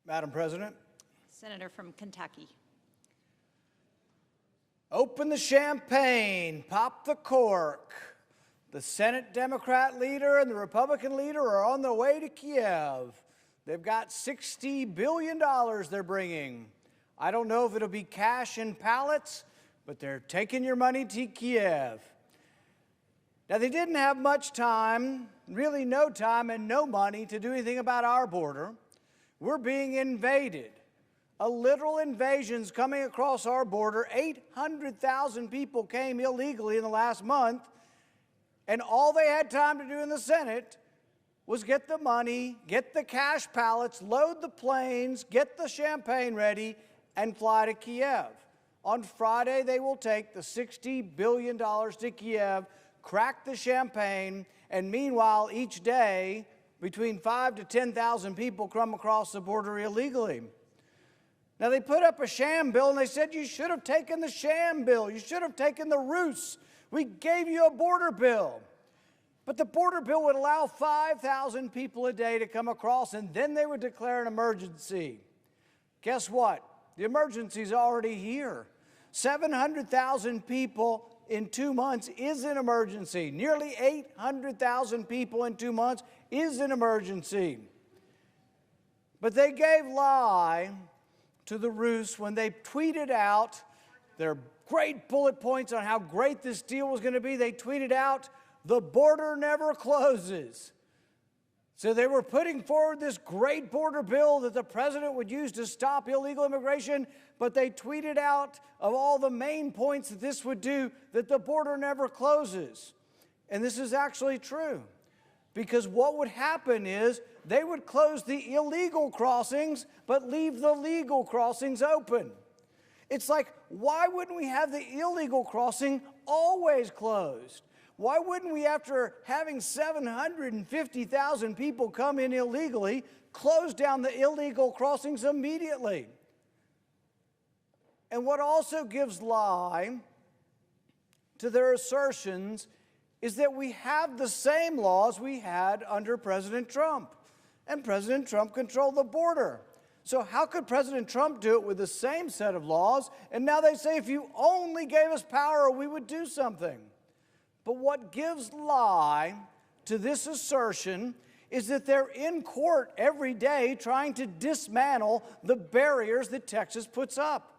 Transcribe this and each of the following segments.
Madam President. Senator from Kentucky. Open the champagne, pop the cork. The Senate Democrat leader and the Republican leader are on their way to Kiev. They've got $60 billion they're bringing. I don't know if it'll be cash in pallets, but they're taking your money to Kiev. Now, they didn't have much time, really no time and no money to do anything about our border. We're being invaded. A literal invasion's coming across our border. 800,000 people came illegally in the last month, and all they had time to do in the Senate was get the money, get the cash pallets, load the planes, get the champagne ready, and fly to Kiev. On Friday, they will take the $60 billion to Kiev, crack the champagne, and meanwhile, each day, between 5,000 to 10,000 people come across the border illegally. Now, they put up a sham bill, and they said, you should have taken the sham bill. You should have taken the ruse. We gave you a border bill. But the border bill would allow 5,000 people a day to come across, and then they would declare an emergency. Guess what? The emergency's already here. 700,000 people in 2 months is an emergency. Nearly 800,000 people in 2 months is an emergency. But they gave lie to the ruse when they tweeted out their great bullet points on how great this deal was going to be. They tweeted out, the border never closes. So they were putting forward this great border bill that the president would use to stop illegal immigration, but they tweeted out of all the main points that this would do, that the border never closes. And this is actually true, because what would happen is they would close the illegal crossings, but leave the legal crossings open. It's like, why wouldn't we have the illegal crossing always closed? Why wouldn't we, after having 750,000 people come in illegally, close down the illegal crossings immediately? And what also gives lie to their assertions is that we have the same laws we had under President Trump, and President Trump controlled the border. So how could President Trump do it with the same set of laws, and now they say if you only gave us power, we would do something? But what gives lie to this assertion is that they're in court every day trying to dismantle the barriers that Texas puts up.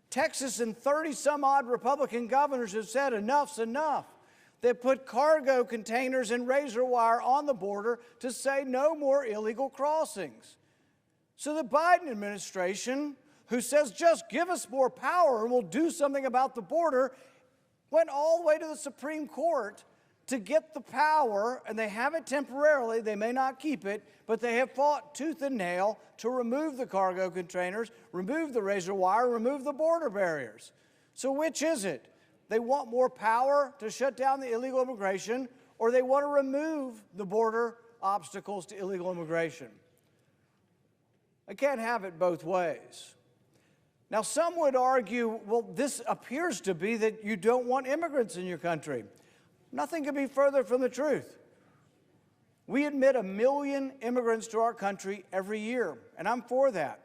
Texas and 30-some-odd Republican governors have said enough's enough. They put cargo containers and razor wire on the border to say no more illegal crossings. So the Biden administration, who says just give us more power and we'll do something about the border, went all the way to the Supreme Court to get the power, and they have it temporarily. They may not keep it, but they have fought tooth and nail to remove the cargo containers, remove the razor wire, remove the border barriers. So which is it? They want more power to shut down the illegal immigration, or they want to remove the border obstacles to illegal immigration. I can't have it both ways. Now, some would argue, well, this appears to be that you don't want immigrants in your country. Nothing could be further from the truth. We admit 1 million immigrants to our country every year, and I'm for that.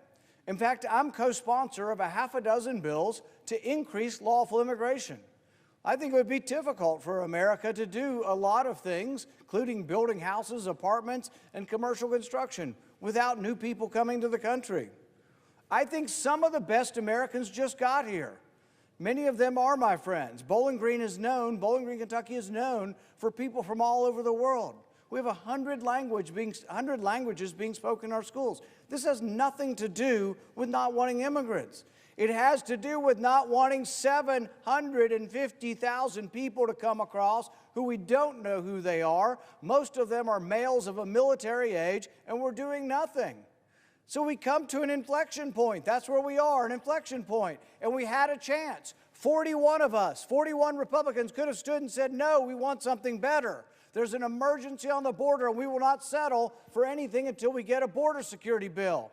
In fact, I'm co-sponsor of a half a dozen bills to increase lawful immigration. I think it would be difficult for America to do a lot of things, including building houses, apartments, and commercial construction, without new people coming to the country. I think some of the best Americans just got here. Many of them are my friends. Bowling Green, Kentucky is known for people from all over the world. We have 100 languages being spoken in our schools. This has nothing to do with not wanting immigrants. It has to do with not wanting 750,000 people to come across who we don't know who they are. Most of them are males of a military age, and we're doing nothing. So we come to an inflection point. That's where we are, an inflection point. And we had a chance. 41 of us, 41 Republicans could have stood and said, no, we want something better. There's an emergency on the border, and we will not settle for anything until we get a border security bill.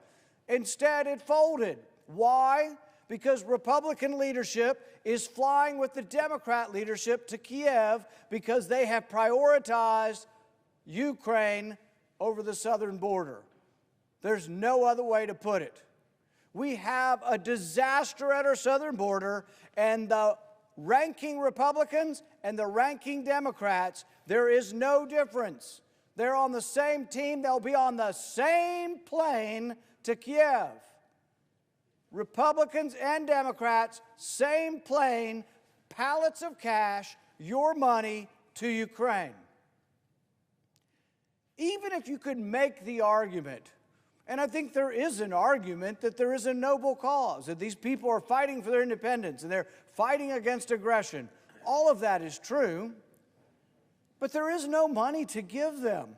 Instead, it folded. Why? Because Republican leadership is flying with the Democrat leadership to Kiev because they have prioritized Ukraine over the southern border. There's no other way to put it. We have a disaster at our southern border, and the ranking Republicans and the ranking Democrats, there is no difference. They're on the same team. They'll be on the same plane to Kiev. Republicans and Democrats, same plane, pallets of cash, your money to Ukraine. Even if you could make the argument, and I think there is an argument that there is a noble cause, that these people are fighting for their independence and they're fighting against aggression. All of that is true, but there is no money to give them.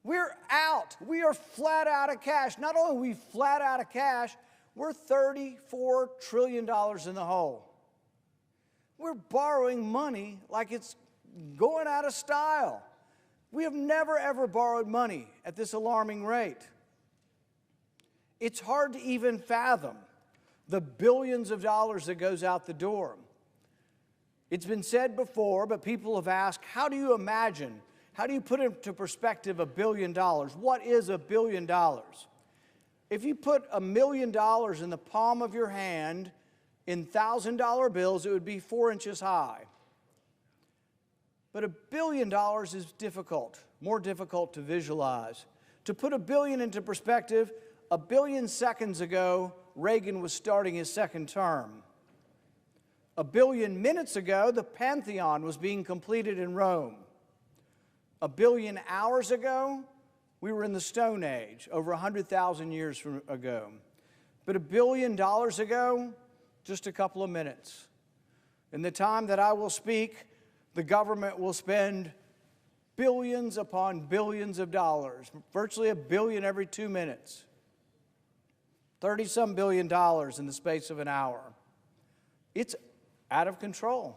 We're out. We are flat out of cash. Not only are we flat out of cash, we're $34 trillion in the hole. We're borrowing money like it's going out of style. We have never, ever borrowed money at this alarming rate. It's hard to even fathom the billions of dollars that goes out the door. It's been said before, but people have asked, how do you imagine, how do you put into perspective $1 billion? What is $1 billion? If you put $1 million in the palm of your hand in $1,000 bills, it would be 4 inches high. But $1 billion is difficult, more difficult to visualize. To put $1 billion into perspective, 1 billion seconds ago, Reagan was starting his second term. 1 billion minutes ago, the Pantheon was being completed in Rome. 1 billion hours ago, we were in the Stone Age, over 100,000 years ago. But $1 billion ago, just a couple of minutes. In the time that I will speak, the government will spend billions upon billions of dollars, virtually $1 billion every 2 minutes. 30-some billion dollars in the space of an hour. It's out of control.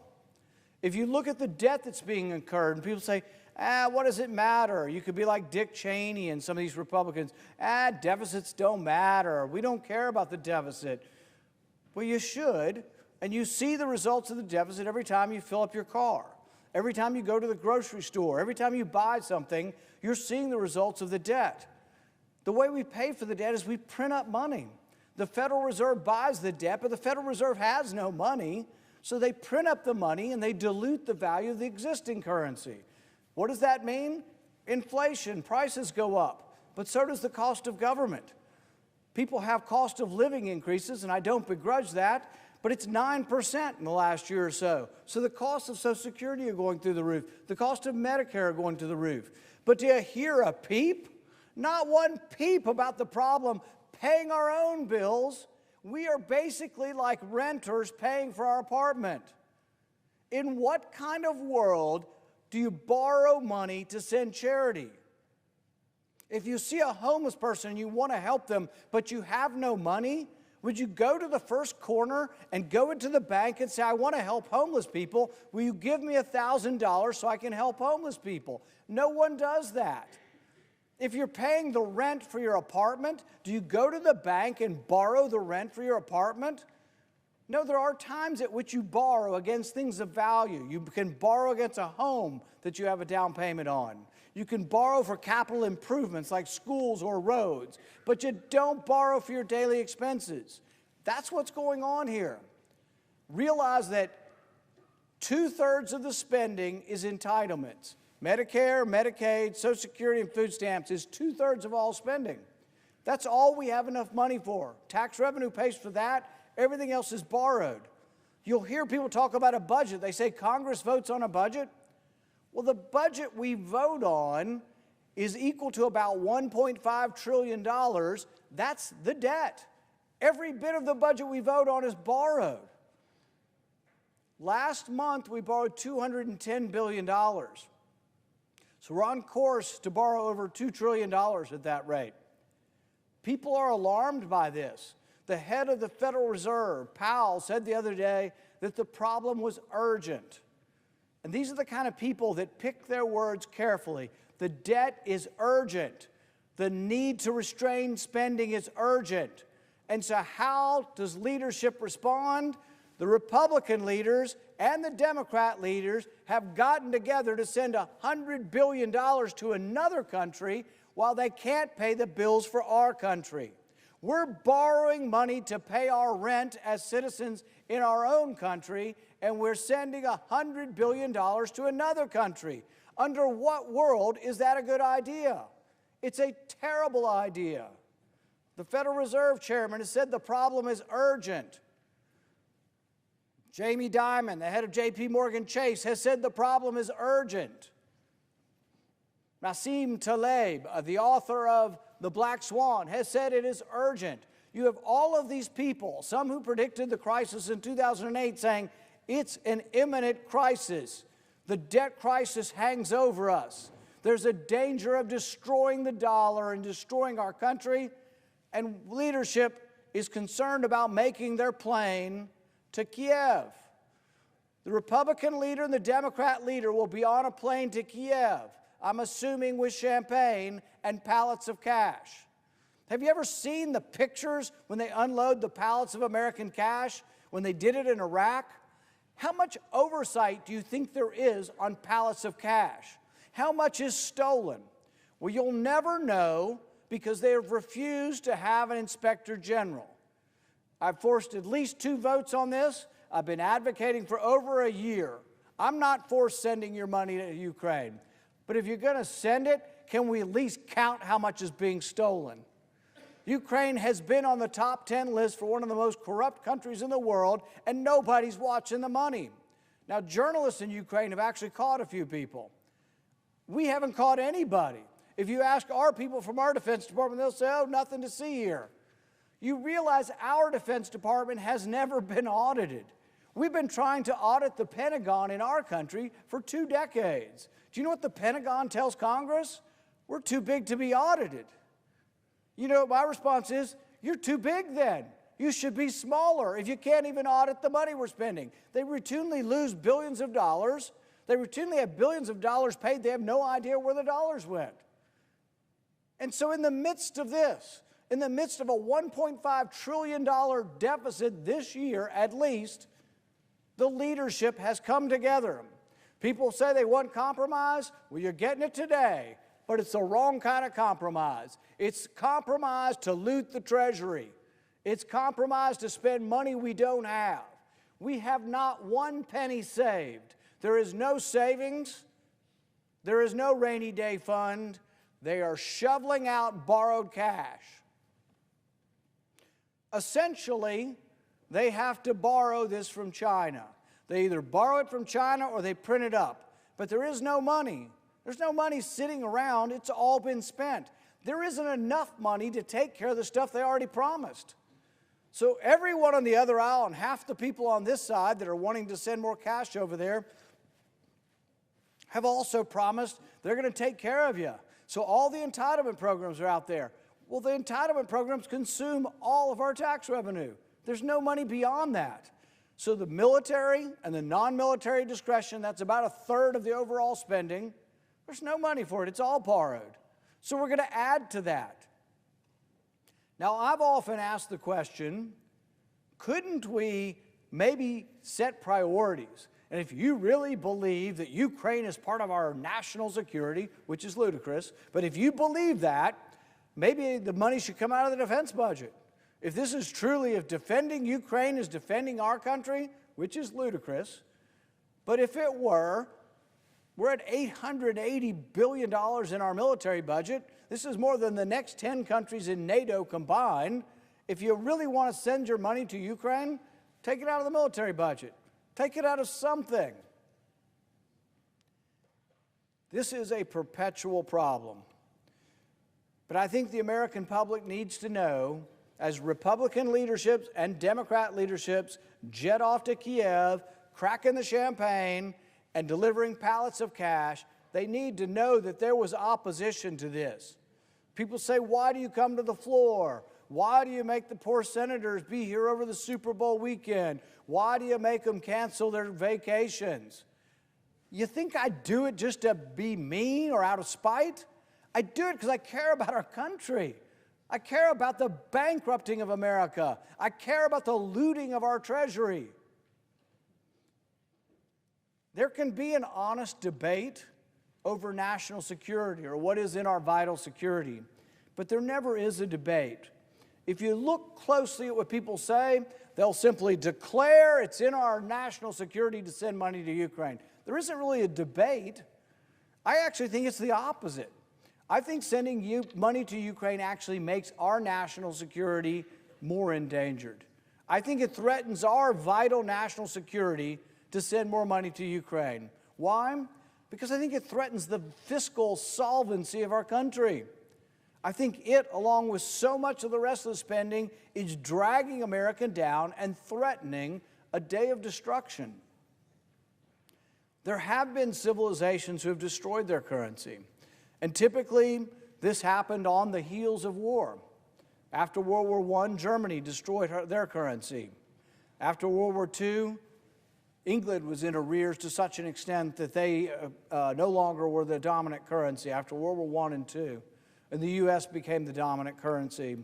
If you look at the debt that's being incurred, and people say, what does it matter? You could be like Dick Cheney and some of these Republicans. Deficits don't matter. We don't care about the deficit. Well, you should, and you see the results of the deficit every time you fill up your car. Every time you go to the grocery store, every time you buy something, you're seeing the results of the debt. The way we pay for the debt is we print up money. The Federal Reserve buys the debt, but the Federal Reserve has no money, so they print up the money and they dilute the value of the existing currency. What does that mean? Inflation, prices go up, but so does the cost of government. People have cost of living increases, and I don't begrudge that, but it's 9% in the last year or so. So the cost of Social Security are going through the roof. The cost of Medicare are going to the roof. But do you hear a peep? Not one peep about the problem paying our own bills. We are basically like renters paying for our apartment. In what kind of world do you borrow money to send charity? If you see a homeless person and you want to help them, but you have no money, would you go to the first corner and go into the bank and say, I want to help homeless people. Will you give me $1,000 so I can help homeless people? No one does that. If you're paying the rent for your apartment, do you go to the bank and borrow the rent for your apartment? No, there are times at which you borrow against things of value. You can borrow against a home that you have a down payment on. You can borrow for capital improvements like schools or roads, but you don't borrow for your daily expenses. That's what's going on here. Realize that 2/3 of the spending is entitlements. Medicare, Medicaid, Social Security, and food stamps is 2/3 of all spending. That's all we have enough money for. Tax revenue pays for that. Everything else is borrowed. You'll hear people talk about a budget. They say Congress votes on a budget. Well, the budget we vote on is equal to about $1.5 trillion. That's the debt. Every bit of the budget we vote on is borrowed. Last month, we borrowed $210 billion. So we're on course to borrow over $2 trillion at that rate. People are alarmed by this. The head of the Federal Reserve, Powell, said the other day that the problem was urgent. And these are the kind of people that pick their words carefully. The debt is urgent. The need to restrain spending is urgent. And so how does leadership respond? The Republican leaders and the Democrat leaders have gotten together to send $100 billion to another country while they can't pay the bills for our country. We're borrowing money to pay our rent as citizens in our own country, and we're sending $100 billion to another country. Under what world is that a good idea? It's a terrible idea. The Federal Reserve Chairman has said the problem is urgent. Jamie Dimon, the head of J.P. Morgan Chase, has said the problem is urgent. Nassim Taleb, the author of The Black Swan, has said it is urgent. You have all of these people, some who predicted the crisis in 2008, saying it's an imminent crisis. The debt crisis hangs over us. There's a danger of destroying the dollar and destroying our country, and leadership is concerned about making their plane to Kiev. The Republican leader and the Democrat leader will be on a plane to Kiev, I'm assuming with champagne and pallets of cash. Have you ever seen the pictures when they unload the pallets of American cash, when they did it in Iraq? How much oversight do you think there is on pallets of cash? How much is stolen? Well, you'll never know because they have refused to have an inspector general. I've forced at least 2 votes on this. I've been advocating for over a year. I'm not for sending your money to Ukraine. But if you're going to send it, can we at least count how much is being stolen? Ukraine has been on the top 10 list for one of the most corrupt countries in the world, and nobody's watching the money. Now, journalists in Ukraine have actually caught a few people. We haven't caught anybody. If you ask our people from our Defense Department, they'll say, oh, nothing to see here. You realize our Defense Department has never been audited. We've been trying to audit the Pentagon in our country for 2 decades. Do you know what the Pentagon tells Congress? We're too big to be audited. You know what my response is? You're too big then. You should be smaller if you can't even audit the money we're spending. They routinely lose billions of dollars. They routinely have billions of dollars paid. They have no idea where the dollars went. And so in the midst of this, in the midst of a $1.5 trillion deficit this year at least, the leadership has come together. People say they want compromise. Well, you're getting it today, but it's the wrong kind of compromise. It's compromise to loot the Treasury. It's compromise to spend money we don't have. We have not 1 penny saved. There is no savings. There is no rainy day fund. They are shoveling out borrowed cash. Essentially, they have to borrow this from China. They either borrow it from China or they print it up. But there is no money. There's no money sitting around. It's all been spent. There isn't enough money to take care of the stuff they already promised. So everyone on the other aisle and half the people on this side that are wanting to send more cash over there have also promised they're going to take care of you. So all the entitlement programs are out there. Well, the entitlement programs consume all of our tax revenue. There's no money beyond that. So the military and the non-military discretion, that's about 1/3 of the overall spending. There's no money for it. It's all borrowed. So we're going to add to that. Now, I've often asked the question, couldn't we maybe set priorities? And if you really believe that Ukraine is part of our national security, which is ludicrous, but if you believe that, maybe the money should come out of the defense budget. If this is truly, if defending Ukraine is defending our country, which is ludicrous, but if it were, we're at $880 billion in our military budget. This is more than the next 10 countries in NATO combined. If you really want to send your money to Ukraine, take it out of the military budget. Take it out of something. This is a perpetual problem. But I think the American public needs to know, as Republican leaderships and Democrat leaderships jet off to Kiev, cracking the champagne, and delivering pallets of cash, they need to know that there was opposition to this. People say, why do you come to the floor? Why do you make the poor senators be here over the Super Bowl weekend? Why do you make them cancel their vacations? You think I do it just to be mean or out of spite? I do it because I care about our country. I care about the bankrupting of America. I care about the looting of our treasury. There can be an honest debate over national security or what is in our vital security. But there never is a debate. If you look closely at what people say, they'll simply declare it's in our national security to send money to Ukraine. There isn't really a debate. I actually think it's the opposite. I think sending money to Ukraine actually makes our national security more endangered. I think it threatens our vital national security to send more money to Ukraine. Why? Because I think it threatens the fiscal solvency of our country. I think it, along with so much of the rest of the spending, is dragging America down and threatening a day of destruction. There have been civilizations who have destroyed their currency. And typically, this happened on the heels of war. After World War I, Germany destroyed their currency. After World War II, England was in arrears to such an extent that they no longer were the dominant currency after World War I and II. And the U.S. became the dominant currency.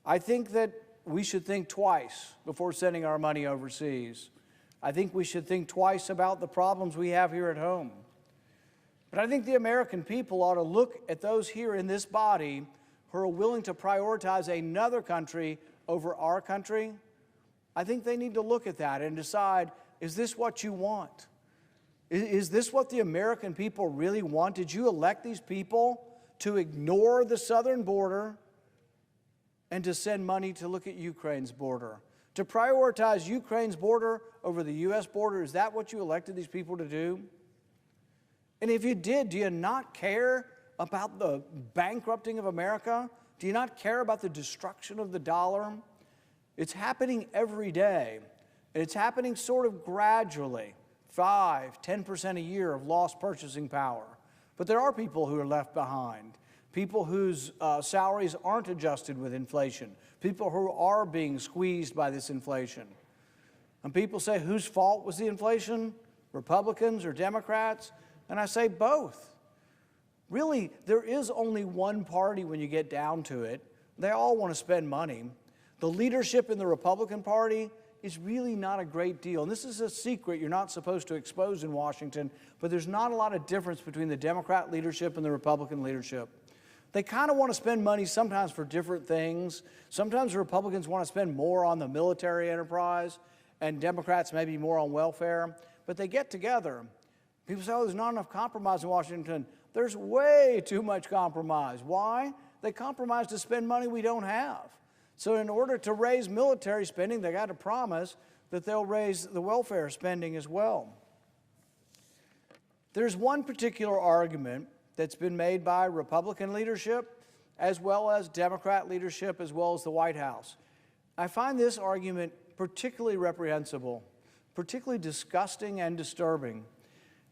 I think that we should think twice before sending our money overseas. I think we should think twice about the problems we have here at home. But I think the American people ought to look at those here in this body who are willing to prioritize another country over our country. I think they need to look at that and decide, is this what you want? Is this what the American people really want? Did you elect these people to ignore the southern border and to send money to look at Ukraine's border? To prioritize Ukraine's border over the U.S. border, is that what you elected these people to do? And if you did, do you not care about the bankrupting of America? Do you not care about the destruction of the dollar? It's happening every day, and it's happening sort of gradually, 5–10% a year of lost purchasing power. But there are people who are left behind, people whose salaries aren't adjusted with inflation, people who are being squeezed by this inflation. And people say, whose fault was the inflation? Republicans or Democrats? And I say both. Really, there is only one party when you get down to it. They all want to spend money. The leadership in the Republican Party is really not a great deal. And this is a secret you're not supposed to expose in Washington, but there's not a lot of difference between the Democrat leadership and the Republican leadership. They kind of want to spend money sometimes for different things. Sometimes the Republicans want to spend more on the military enterprise, and Democrats maybe more on welfare. But they get together. People say, oh, there's not enough compromise in Washington. There's way too much compromise. Why? They compromise to spend money we don't have. So in order to raise military spending, they got to promise that they'll raise the welfare spending as well. There's one particular argument that's been made by Republican leadership as well as Democrat leadership as well as the White House. I find this argument particularly reprehensible, particularly disgusting and disturbing.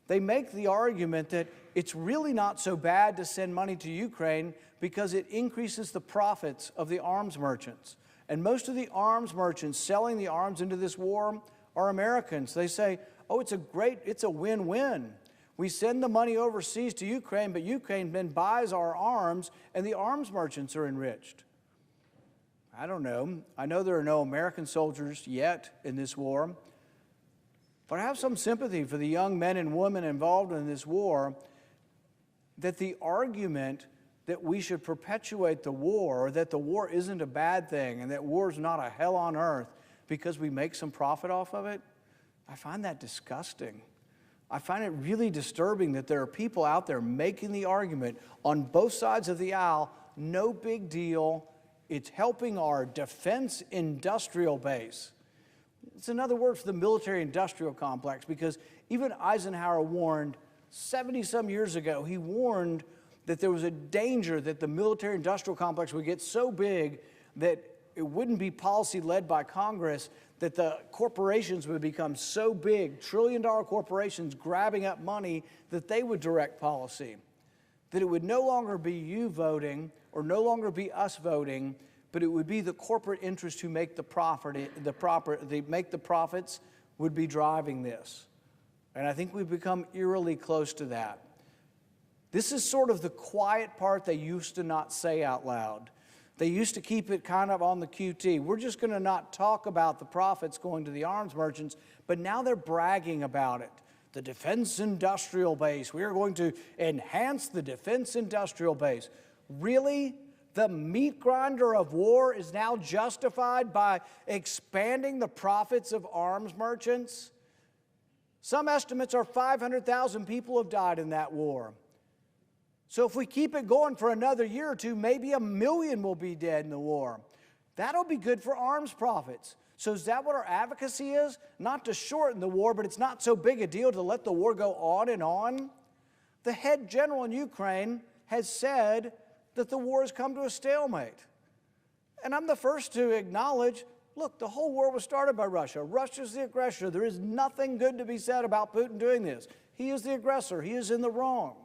They make the argument that it's really not so bad to send money to Ukraine because it increases the profits of the arms merchants. And most of the arms merchants selling the arms into this war are Americans. They say, oh, it's a win-win. We send the money overseas to Ukraine, but Ukraine then buys our arms, and the arms merchants are enriched. I don't know. I know there are no American soldiers yet in this war, but I have some sympathy for the young men and women involved in this war, that the argument that we should perpetuate the war, or that the war isn't a bad thing, and that war is not a hell on earth because we make some profit off of it, I find that disgusting. I find it really disturbing that there are people out there making the argument on both sides of the aisle, no big deal, it's helping our defense industrial base. It's another word for the military-industrial complex, because even Eisenhower warned 70-some years ago, he warned that there was a danger that the military-industrial complex would get so big that it wouldn't be policy led by Congress, that the corporations would become so big, trillion-dollar corporations grabbing up money, that they would direct policy. That it would no longer be you voting or no longer be us voting, but it would be the corporate interests who make the profits would be driving this. And I think we've become eerily close to that. This is sort of the quiet part they used to not say out loud. They used to keep it kind of on the QT. We're just going to not talk about the profits going to the arms merchants, but now they're bragging about it. the defense industrial base. We are going to enhance the defense industrial base. Really? The meat grinder of war is now justified by expanding the profits of arms merchants? Some estimates are 500,000 people have died in that war. So if we keep it going for another year or two, maybe 1 million will be dead in the war. That'll be good for arms profits. So is that what our advocacy is? Not to shorten the war, but it's not so big a deal to let the war go on and on? The head general in Ukraine has said that the war has come to a stalemate. And I'm the first to acknowledge, look, the whole war was started by Russia. Russia's the aggressor. There is nothing good to be said about Putin doing this. He is the aggressor. He is in the wrong.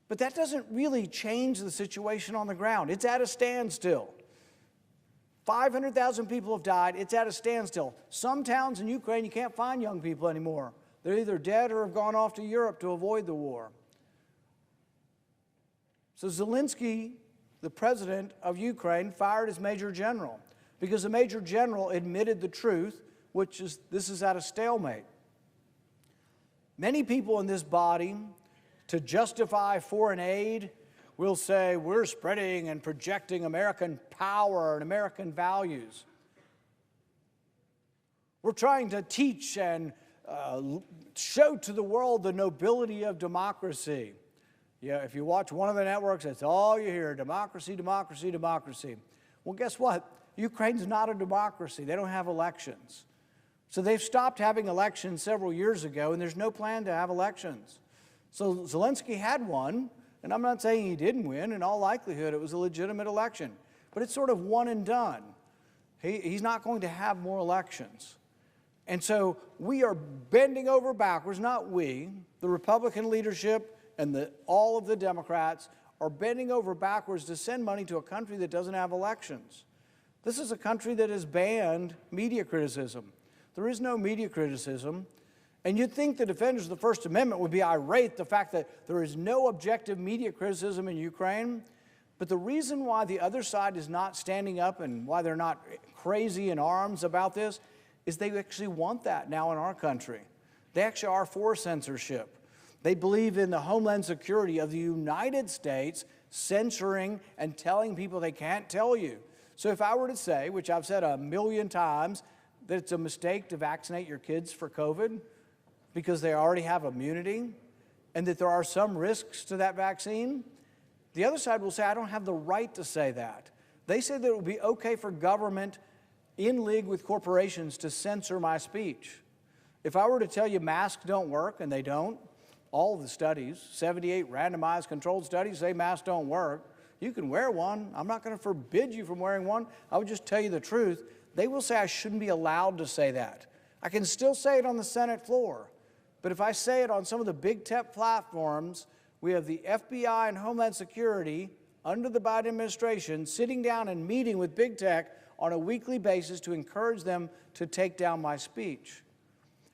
But that doesn't really change the situation on the ground. It's at a standstill. 500,000 people have died. It's at a standstill. Some towns in Ukraine, you can't find young people anymore. They're either dead or have gone off to Europe to avoid the war. So Zelensky, the president of Ukraine, fired his major general because the major general admitted the truth, which is this is at a stalemate. Many people in this body, to justify foreign aid, will say we're spreading and projecting American power and American values. We're trying to teach and show to the world the nobility of democracy. Yeah, if you watch one of the networks, that's all you hear, democracy, democracy, democracy. Well, guess what? Ukraine's not a democracy. They don't have elections. So they've stopped having elections several years ago, and there's no plan to have elections. So Zelensky had one, and I'm not saying he didn't win. In all likelihood, it was a legitimate election. But it's sort of one and done. He's not going to have more elections. And so we are bending over backwards, not we, the Republican leadership and all of the Democrats are bending over backwards to send money to a country that doesn't have elections. This is a country that has banned media criticism. There is no media criticism. And you'd think the defenders of the First Amendment would be irate the fact that there is no objective media criticism in Ukraine. But the reason why the other side is not standing up and why they're not crazy in arms about this is they actually want that now in our country. They actually are for censorship. They believe in the homeland security of the United States censoring and telling people they can't tell you. So if I were to say, which I've said 1 million times, that it's a mistake to vaccinate your kids for COVID because they already have immunity and that there are some risks to that vaccine, the other side will say, I don't have the right to say that. They say that it would be okay for government in league with corporations to censor my speech. If I were to tell you masks don't work, and they don't, all of the studies, 78 randomized controlled studies say masks don't work. You can wear one. I'm not going to forbid you from wearing one. I would just tell you the truth. They will say I shouldn't be allowed to say that. I can still say it on the Senate floor. But if I say it on some of the big tech platforms, we have the FBI and Homeland Security under the Biden administration sitting down and meeting with big tech on a weekly basis to encourage them to take down my speech.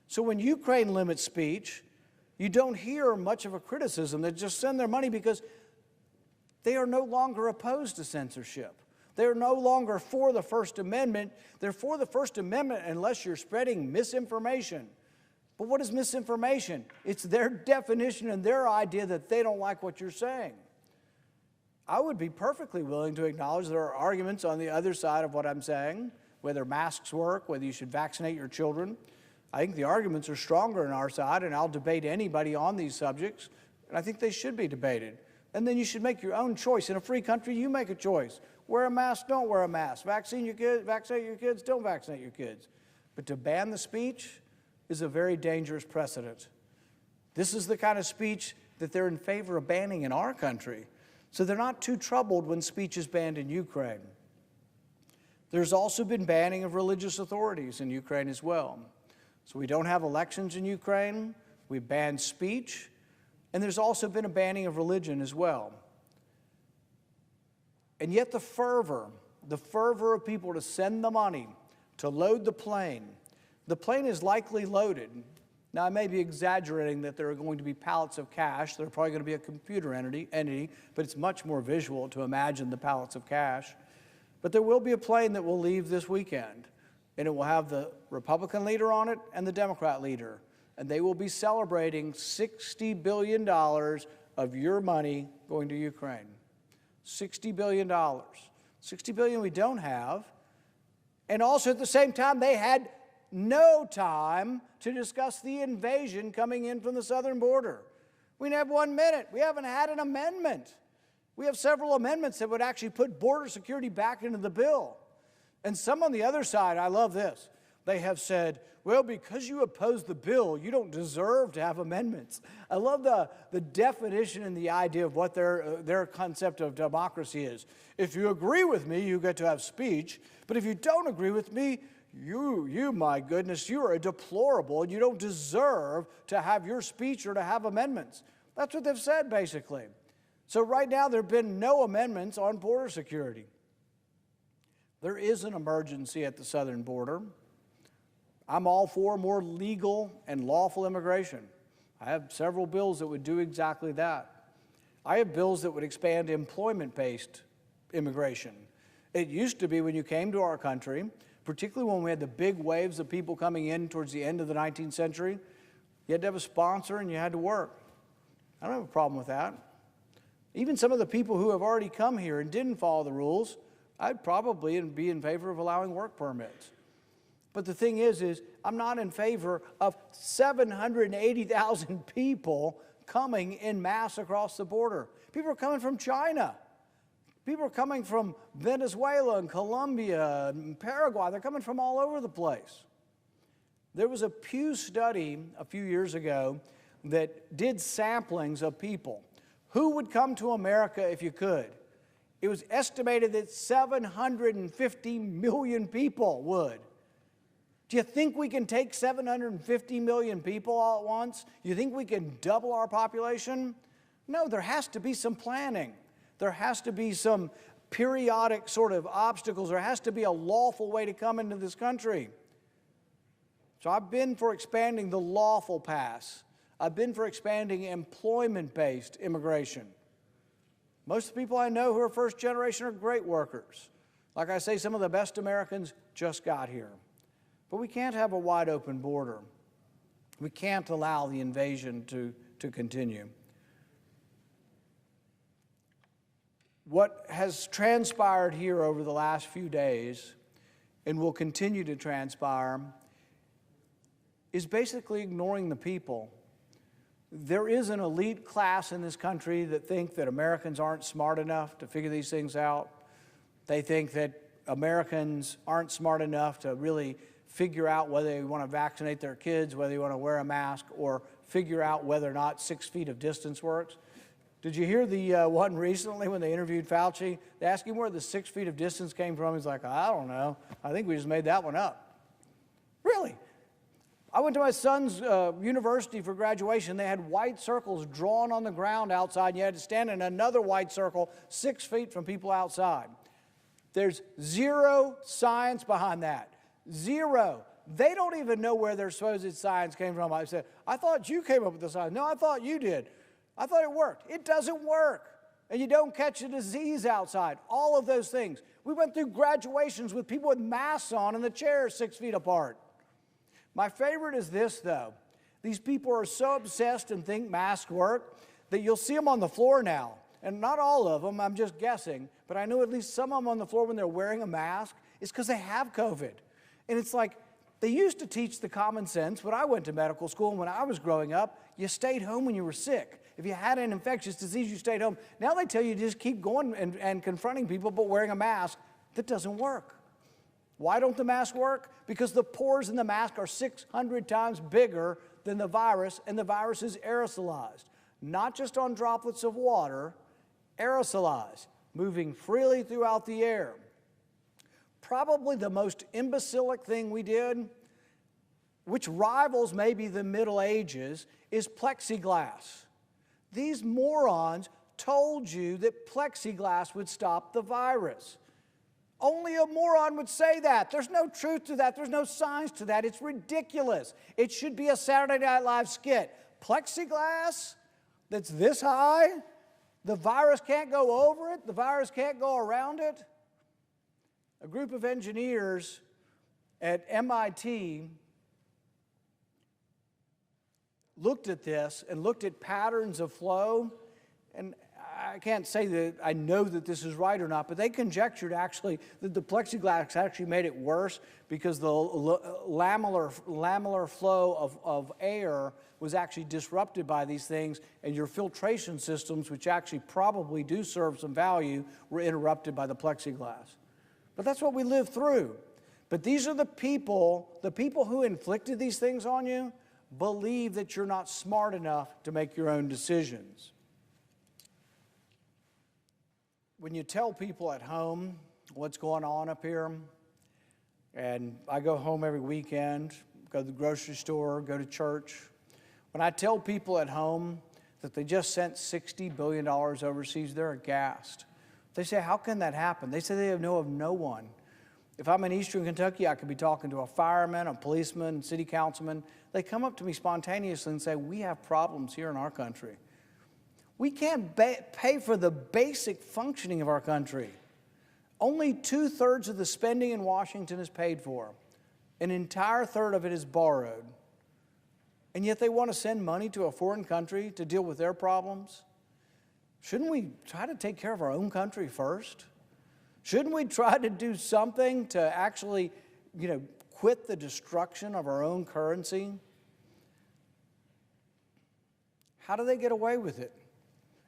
So when Ukraine limits speech, you don't hear much of a criticism. They just send their money because they are no longer opposed to censorship. They're no longer for the First Amendment. They're for the First Amendment unless you're spreading misinformation. But what is misinformation? It's their definition and their idea that they don't like what you're saying. I would be perfectly willing to acknowledge there are arguments on the other side of what I'm saying, whether masks work, whether you should vaccinate your children. I think the arguments are stronger on our side, and I'll debate anybody on these subjects, and I think they should be debated. And then you should make your own choice. In a free country, you make a choice. Wear a mask, don't wear a mask. Vaccinate your kids, don't vaccinate your kids. But to ban the speech is a very dangerous precedent. This is the kind of speech that they're in favor of banning in our country. So they're not too troubled when speech is banned in Ukraine. There's also been banning of religious authorities in Ukraine as well. So we don't have elections in Ukraine, we banned speech, and there's also been a banning of religion as well. And yet the fervor of people to send the money, to load the plane is likely loaded. Now, I may be exaggerating that there are going to be pallets of cash. There are probably going to be a computer entity, but it's much more visual to imagine the pallets of cash. But there will be a plane that will leave this weekend, and it will have the Republican leader on it and the Democrat leader. and they will be celebrating $60 billion of your money going to Ukraine. $60 billion. $60 billion we don't have. And also at the same time, they had no time to discuss the invasion coming in from the southern border. We didn't have 1 minute. We haven't had an amendment. We have several amendments that would actually put border security back into the bill. And some on the other side, I love this. They have said, well, because you oppose the bill, you don't deserve to have amendments. I love the definition and the idea of what their concept of democracy is. If you agree with me, you get to have speech. But if you don't agree with me, you, my goodness, you are deplorable, and you don't deserve to have your speech or to have amendments. That's what they've said, basically. So right now, there have been no amendments on border security. There is an emergency at the southern border. I'm all for more legal and lawful immigration. I have several bills that would do exactly that. I have bills that would expand employment-based immigration. It used to be when you came to our country, particularly when we had the big waves of people coming in towards the end of the 19th century, you had to have a sponsor and you had to work. I don't have a problem with that. Even some of the people who have already come here and didn't follow the rules, I'd probably be in favor of allowing work permits. But the thing is I'm not in favor of 780,000 people coming en masse across the border. People are coming from China. People are coming from Venezuela and Colombia and Paraguay. They're coming from all over the place. There was a Pew study a few years ago that did samplings of people. Who would come to America if you could? It was estimated that 750 million people would. Do you think we can take 750 million people all at once? You think we can double our population? No, there has to be some planning. There has to be some periodic sort of obstacles. There has to be a lawful way to come into this country. So I've been for expanding the lawful pass. I've been for expanding employment-based immigration. Most of the people I know who are first generation are great workers. Like I say, some of the best Americans just got here. But we can't have a wide open border. We can't allow the invasion to continue. What has transpired here over the last few days and will continue to transpire is basically ignoring the people. There is an elite class in this country that think that Americans aren't smart enough to figure these things out. They think that Americans aren't smart enough to really figure out whether they want to vaccinate their kids, whether they want to wear a mask, or figure out whether or not 6 feet of distance works. Did you hear the one recently when they interviewed Fauci? They asked him where the 6 feet of distance came from. He's like, I don't know. I think we just made that one up. Really? I went to my son's university for graduation. They had white circles drawn on the ground outside, and you had to stand in another white circle 6 feet from people outside. There's zero science behind that. Zero. They don't even know where their supposed science came from. I said, I thought you came up with the science. No, I thought you did. I thought it worked. It doesn't work. And you don't catch a disease outside. All of those things. We went through graduations with people with masks on and the chairs 6 feet apart. My favorite is this, though. These people are so obsessed and think masks work that you'll see them on the floor now. And not all of them, I'm just guessing, but I know at least some of them on the floor when they're wearing a mask is because they have COVID. And it's like, they used to teach the common sense when I went to medical school and when I was growing up, you stayed home when you were sick. If you had an infectious disease, you stayed home. Now they tell you to just keep going and confronting people, but wearing a mask. That doesn't work. Why don't the masks work? Because the pores in the mask are 600 times bigger than the virus, and the virus is aerosolized. Not just on droplets of water, aerosolized, moving freely throughout the air. Probably the most imbecilic thing we did, which rivals maybe the Middle Ages, is plexiglass. These morons told you that plexiglass would stop the virus. Only a moron would say that. There's no truth to that. There's no science to that. It's ridiculous. It should be a Saturday Night Live skit. Plexiglass that's this high, the virus can't go over it, the virus can't go around it. A group of engineers at MIT looked at this and looked at patterns of flow, and I can't say that I know that this is right or not, but they conjectured actually that the plexiglass actually made it worse because the lamellar flow of air was actually disrupted by these things, and your filtration systems, which actually probably do serve some value, were interrupted by the plexiglass. But that's what we live through. But these are the people who inflicted these things on you believe that you're not smart enough to make your own decisions. When you tell people at home what's going on up here, and I go home every weekend, go to the grocery store, go to church. When I tell people at home that they just sent $60 billion overseas, they're aghast. They say, how can that happen? They say they know of no one. If I'm in Eastern Kentucky, I could be talking to a fireman, a policeman, city councilman. They come up to me spontaneously and say, we have problems here in our country. We can't pay for the basic functioning of our country. Only 2/3 of the spending in Washington is paid for. An entire third of it is borrowed. And yet they want to send money to a foreign country to deal with their problems? Shouldn't we try to take care of our own country first? Shouldn't we try to do something to actually, quit the destruction of our own currency? How do they get away with it?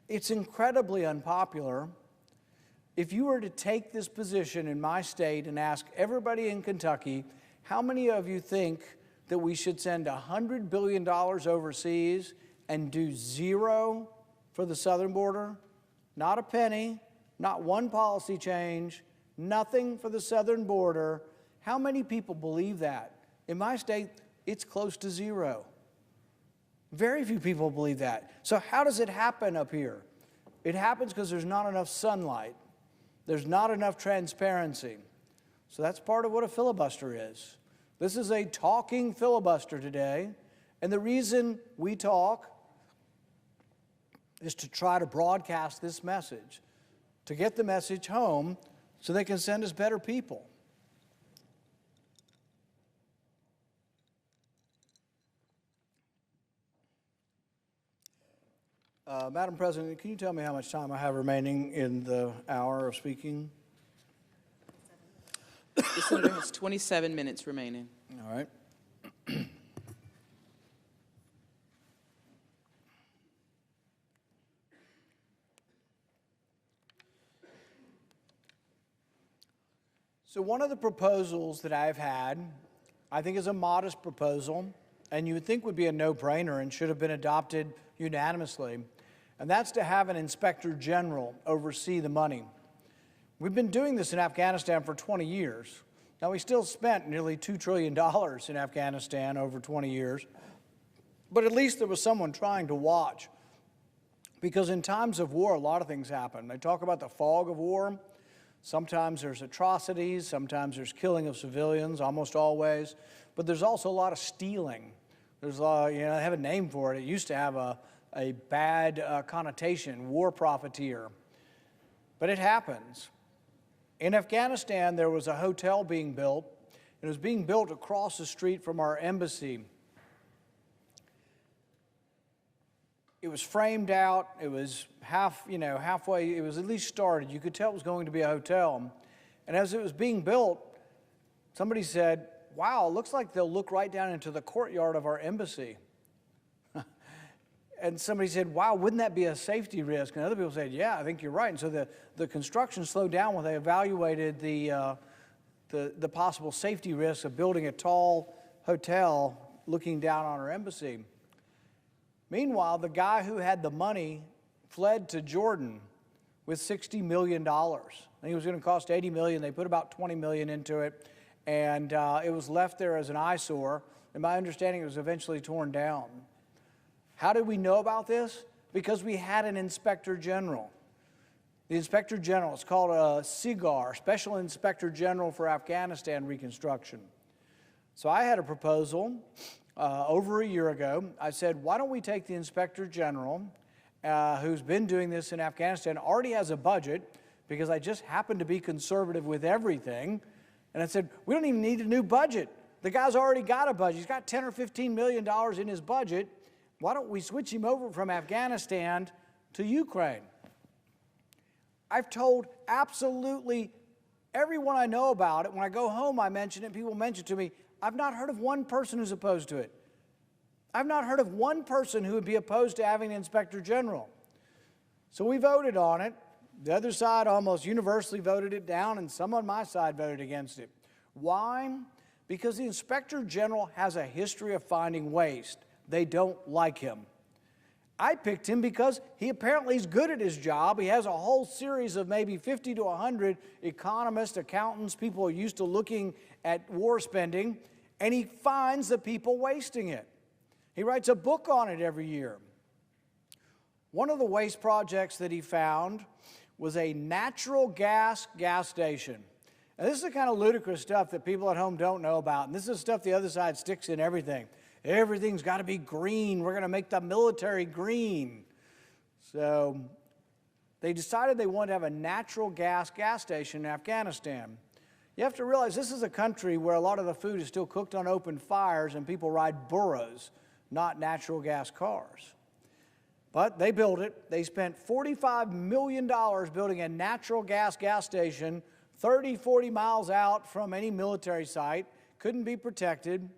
It's incredibly unpopular. If you were to take this position in my state and ask everybody in Kentucky, how many of you think that we should send $100 billion overseas and do zero for the southern border? Not a penny, not one policy change, nothing for the southern border. How many people believe that? In my state, it's close to zero. Very few people believe that. So how does it happen up here? It happens because there's not enough sunlight. There's not enough transparency. So that's part of what a filibuster is. This is a talking filibuster today, and the reason we talk is to try to broadcast this message, to get the message home so they can send us better people. Madam President, can you tell me how much time I have remaining in the hour of speaking? The senator has 27 minutes remaining. All right. So one of the proposals that I've had, I think is a modest proposal, and you would think would be a no-brainer and should have been adopted unanimously, and that's to have an inspector general oversee the money. We've been doing this in Afghanistan for 20 years. Now, we still spent nearly $2 trillion in Afghanistan over 20 years, but at least there was someone trying to watch. Because in times of war, a lot of things happen. They talk about the fog of war. Sometimes there's atrocities, sometimes there's killing of civilians, almost always, but there's also a lot of stealing. There's a lot, they have a name for it. It used to have a bad connotation, war profiteer. But it happens. In Afghanistan, there was a hotel being built. It was being built across the street from our embassy. It was framed out. It was halfway, it was at least started. You could tell it was going to be a hotel. And as it was being built, somebody said, wow, it looks like they'll look right down into the courtyard of our embassy. And somebody said, wow, wouldn't that be a safety risk? And other people said, yeah, I think you're right. And so the construction slowed down when they evaluated the possible safety risks of building a tall hotel looking down on our embassy. Meanwhile, the guy who had the money fled to Jordan with $60 million. I think it was going to cost $80 million. They put about $20 million into it, and it was left there as an eyesore. And my understanding, it was eventually torn down. How did we know about this? Because we had an inspector general. The inspector general is called a SIGAR, Special Inspector General for Afghanistan Reconstruction. So I had a proposal over a year ago. I said, why don't we take the inspector general, who's been doing this in Afghanistan, already has a budget, because I just happen to be conservative with everything. And I said, we don't even need a new budget. The guy's already got a budget. He's got $10 or $15 million in his budget. Why don't we switch him over from Afghanistan to Ukraine? I've told absolutely everyone I know about it. When I go home, I mention it, people mention it to me. I've not heard of one person who's opposed to it. I've not heard of one person who would be opposed to having an inspector general. So we voted on it. The other side almost universally voted it down, and some on my side voted against it. Why? Because the inspector general has a history of finding waste. They don't like him. I picked him because he apparently is good at his job. He has a whole series of maybe 50 to 100 economists, accountants, people who are used to looking at war spending, and he finds the people wasting it. He writes a book on it every year. One of the waste projects that he found was a natural gas station. And this is the kind of ludicrous stuff that people at home don't know about. And this is stuff the other side sticks in everything. Everything's got to be green. We're going to make the military green. So they decided they wanted to have a natural gas station in Afghanistan. You have to realize this is a country where a lot of the food is still cooked on open fires and people ride burros, not natural gas cars. But they built it. They spent $45 million building a natural gas station 30, 40 miles out from any military site. Couldn't be protected.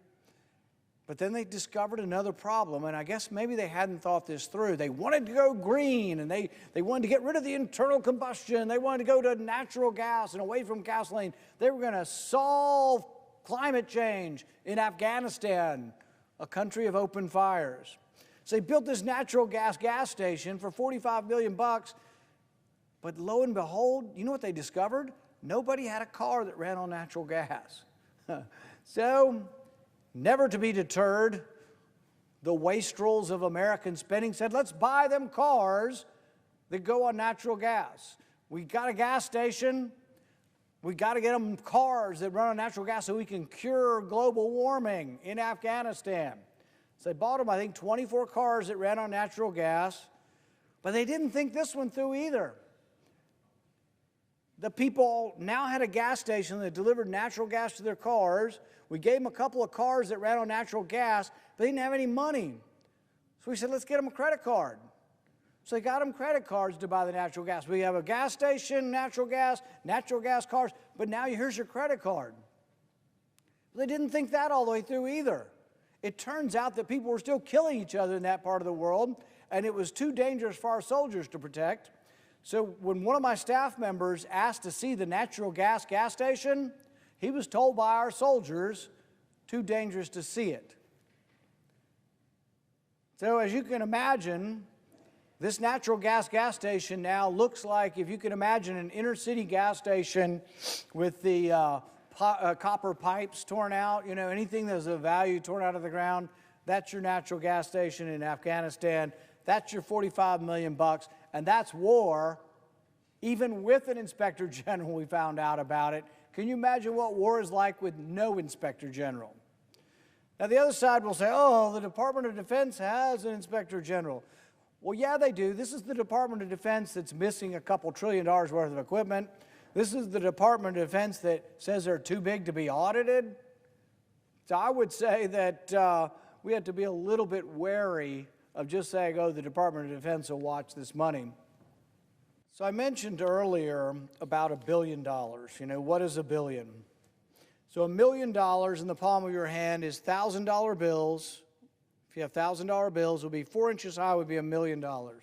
But then they discovered another problem, and I guess maybe they hadn't thought this through. They wanted to go green, and they wanted to get rid of the internal combustion. They wanted to go to natural gas and away from gasoline. They were going to solve climate change in Afghanistan, a country of open fires. So they built this natural gas station for $45 million, but lo and behold, you know what they discovered? Nobody had a car that ran on natural gas. So, never to be deterred, the wastrels of American spending said, let's buy them cars that go on natural gas. We got a gas station. We got to get them cars that run on natural gas so we can cure global warming in Afghanistan. So they bought them, I think, 24 cars that ran on natural gas, but they didn't think this one through either. The people now had a gas station that delivered natural gas to their cars. We gave them a couple of cars that ran on natural gas, but they didn't have any money. So we said, let's get them a credit card. So they got them credit cards to buy the natural gas. We have a gas station, natural gas cars, but now here's your credit card. They didn't think that all the way through either. It turns out that people were still killing each other in that part of the world, and it was too dangerous for our soldiers to protect. So when one of my staff members asked to see the natural gas station, he was told by our soldiers, too dangerous to see it. So as you can imagine, this natural gas station now looks like, if you can imagine an inner city gas station with the copper pipes torn out, anything that's of value torn out of the ground, that's your natural gas station in Afghanistan. That's your $45 million, and that's war. Even with an inspector general, we found out about it. Can you imagine what war is like with no inspector general? Now, the other side will say, oh, the Department of Defense has an inspector general. Well, yeah, they do. This is the Department of Defense that's missing a couple $1 trillion worth of equipment. This is the Department of Defense that says they're too big to be audited. So I would say that we have to be a little bit wary of just saying, oh, the Department of Defense will watch this money. So I mentioned earlier about $1 billion. What is $1 billion? So $1 million in the palm of your hand is $1,000 bills. If you have $1,000 bills, it would be 4 inches high, would be $1 million. $1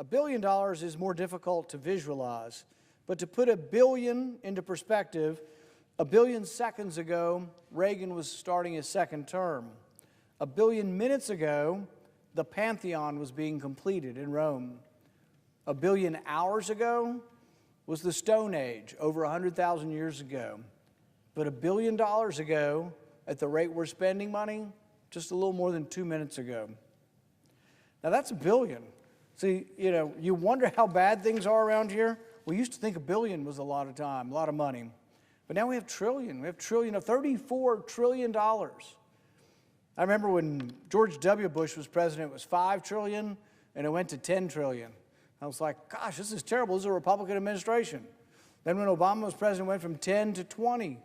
billion is more difficult to visualize. But to put $1 billion into perspective, 1 billion seconds ago, Reagan was starting his second term. 1 billion minutes ago, the Pantheon was being completed in Rome. 1 billion hours ago was the Stone Age, over 100,000 years ago. But $1 billion ago, at the rate we're spending money, just a little more than 2 minutes ago. Now that's $1 billion. See, you wonder how bad things are around here. We used to think $1 billion was a lot of time, a lot of money. But now we have trillion. We have trillion of $34 trillion. I remember when George W. Bush was president, it was $5 trillion, and it went to $10 trillion. I was like, gosh, this is terrible. This is a Republican administration. Then when Obama was president, it went from 10 to 20.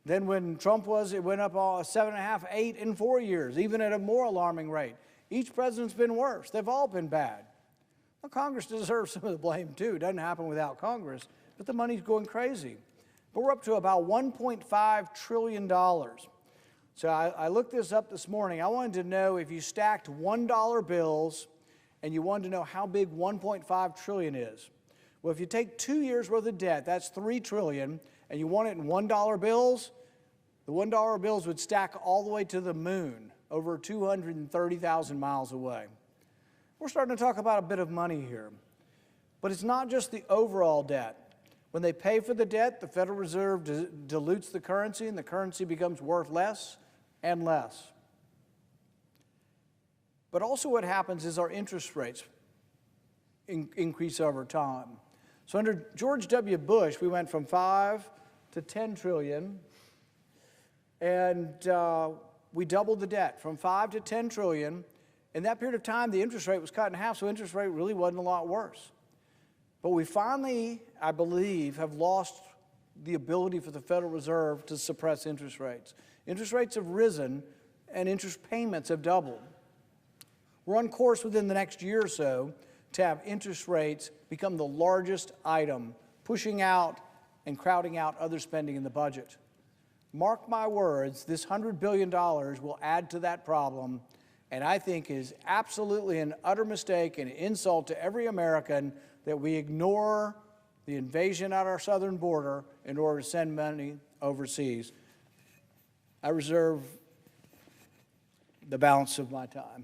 Then when Trump was, it went up 7.5, 8 in 4 years, even at a more alarming rate. Each president's been worse. They've all been bad. Well, Congress deserves some of the blame too. It doesn't happen without Congress, but the money's going crazy. But we're up to about $1.5 trillion. So I looked this up this morning. I wanted to know if you stacked $1 bills and you wanted to know how big 1.5 trillion is. Well, if you take 2 years worth of debt, that's $3 trillion, and you want it in $1 bills, the $1 bills would stack all the way to the moon, over 230,000 miles away. We're starting to talk about a bit of money here. But it's not just the overall debt. When they pay for the debt, the Federal Reserve dilutes the currency, and the currency becomes worth less and less. But also what happens is our interest rates increase over time. So under George W. Bush, we went from 5 to 10 trillion, and we doubled the debt from 5 to 10 trillion. In that period of time, the interest rate was cut in half, so interest rate really wasn't a lot worse. But we finally, I believe, have lost the ability for the Federal Reserve to suppress interest rates. Interest rates have risen, and interest payments have doubled. We're on course within the next year or so to have interest rates become the largest item, pushing out and crowding out other spending in the budget. Mark my words, this $100 billion will add to that problem, and I think is absolutely an utter mistake and an insult to every American that we ignore the invasion at our southern border in order to send money overseas. I reserve the balance of my time.